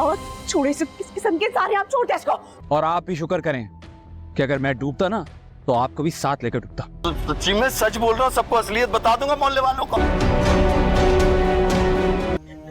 बहुत छोड़े से किस किस्म के इंसान हैं आप, छोड़ दे इसको। और आप भी शुक्र करें कि अगर मैं डूबता ना तो आपको भी साथ लेकर डूबता। सच्ची में सच बोल रहा हूँ, सबको असलियत बता दूंगा मोहल्ले वालों को।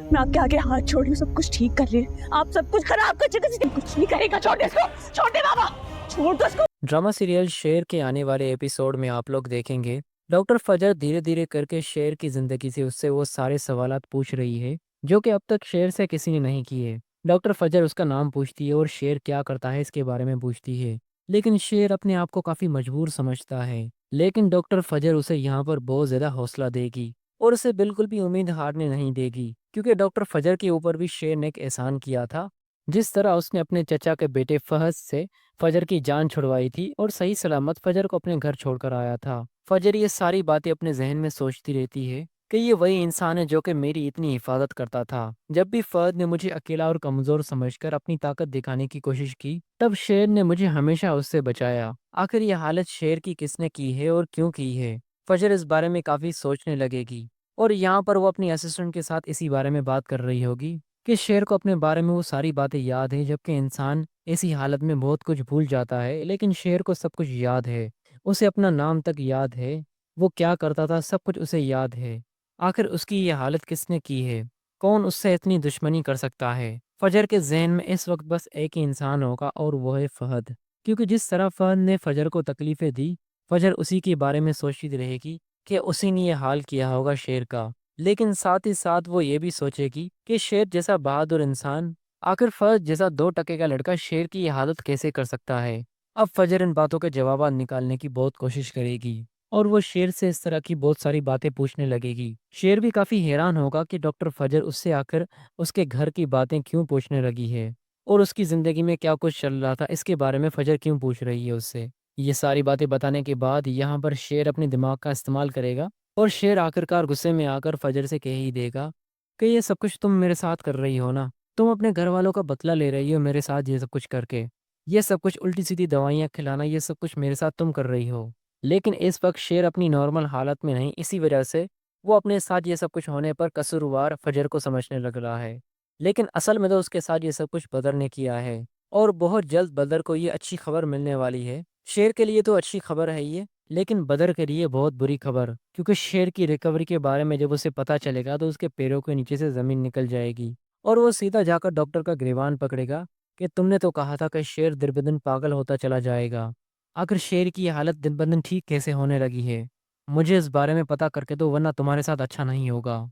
मैं आपके आगे हाथ छोड़ रही हूँ, सब कुछ ठीक कर लिए, आप सब कुछ खराब कर चुके, कुछ नहीं करेगा। छोड़ दे इसको, छोड़ दे बाबा, छोड़ दो इसको। ड्रामा सीरियल शेर के आने वाले एपिसोड में आप लोग देखेंगे डॉक्टर फजर धीरे धीरे करके शेर की जिंदगी से उससे वो सारे सवालात पूछ रही है जो कि अब तक शेर से किसी ने नहीं किए। डॉक्टर फजर उसका नाम पूछती है और शेर क्या करता है इसके बारे में पूछती है, लेकिन शेर अपने आप को काफी मजबूर समझता है। लेकिन डॉक्टर फजर उसे यहाँ पर बहुत ज्यादा हौसला देगी और उसे बिल्कुल भी उम्मीद हारने नहीं देगी, क्योंकि डॉक्टर फजर के ऊपर भी शेर ने एक एहसान किया था। जिस तरह उसने अपने चचा के बेटे फहद से फजर की जान छुड़वाई थी और सही सलामत फजर को अपने घर छोड़कर आया था। फजर ये सारी बातें अपने जहन में सोचती रहती है कि ये वही इंसान है जो कि मेरी इतनी हिफाजत करता था। जब भी फहद ने मुझे अकेला और कमजोर समझकर अपनी ताकत दिखाने की कोशिश की, तब शेर ने मुझे हमेशा उससे बचाया। आखिर ये हालत शेर की किसने की है और क्यों की है? फजर इस बारे में काफी सोचने लगेगी और यहाँ पर वो अपनी असिस्टेंट के साथ इसी बारे में बात कर रही होगी कि शेर को अपने बारे में वो सारी बातें याद है, जबकि इंसान ऐसी हालत में बहुत कुछ भूल जाता है, लेकिन शेर को सब कुछ याद है। उसे अपना नाम तक याद है, वो क्या करता था सब कुछ उसे याद है। आखिर उसकी ये हालत किसने की है? कौन उससे इतनी दुश्मनी कर सकता है? फजर के जहन में इस वक्त बस एक ही इंसान होगा और वो है फहद, क्योंकि जिस तरह फहद ने फजर को तकलीफें दी, फजर उसी के बारे में सोचती रहेगी कि उसी ने ये हाल किया होगा शेर का। लेकिन साथ ही साथ वो ये भी सोचेगी कि शेर जैसा बहादुर इंसान, आखिर फर्ज जैसा 2 टके का लड़का शेर की ये हालत कैसे कर सकता है? अब फजर इन बातों के जवाब निकालने की बहुत कोशिश करेगी और वो शेर से इस तरह की बहुत सारी बातें पूछने लगेगी। शेर भी काफी हैरान होगा कि डॉक्टर फजर उससे आकर उसके घर की बातें क्यों पूछने लगी है और उसकी जिंदगी में क्या कुछ चल रहा था इसके बारे में फजर क्यों पूछ रही है उससे। ये सारी बातें बताने के बाद यहाँ पर शेर अपने दिमाग का इस्तेमाल करेगा और शेर आखिरकार गुस्से में आकर फजर से कह ही देगा कि ये सब कुछ तुम मेरे साथ कर रही हो ना, तुम अपने घर वालों का बदला ले रही हो मेरे साथ ये सब कुछ करके, ये सब कुछ उल्टी सीधी दवाइयाँ खिलाना, ये सब कुछ मेरे साथ तुम कर रही हो। लेकिन इस वक्त शेर अपनी नॉर्मल हालत में नहीं, इसी वजह से वो अपने साथ ये सब कुछ होने पर कसूरवार फजर को समझने लग रहा है। लेकिन असल में तो उसके साथ ये सब कुछ बदर ने किया है और बहुत जल्द बदर को ये अच्छी खबर मिलने वाली है। शेर के लिए तो अच्छी खबर है ये, लेकिन बदर के लिए बहुत बुरी खबर, क्योंकि शेर की रिकवरी के बारे में जब उसे पता चलेगा तो उसके पैरों के नीचे से जमीन निकल जाएगी और वो सीधा जाकर डॉक्टर का गिरबान पकड़ेगा कि तुमने तो कहा था कि शेर दिन ब दिन पागल होता चला जाएगा। आखिर शेर की ये हालत दिन ब दिन ठीक कैसे होने लगी है? मुझे इस बारे में पता करके दो, वरना तुम्हारे साथ अच्छा नहीं होगा।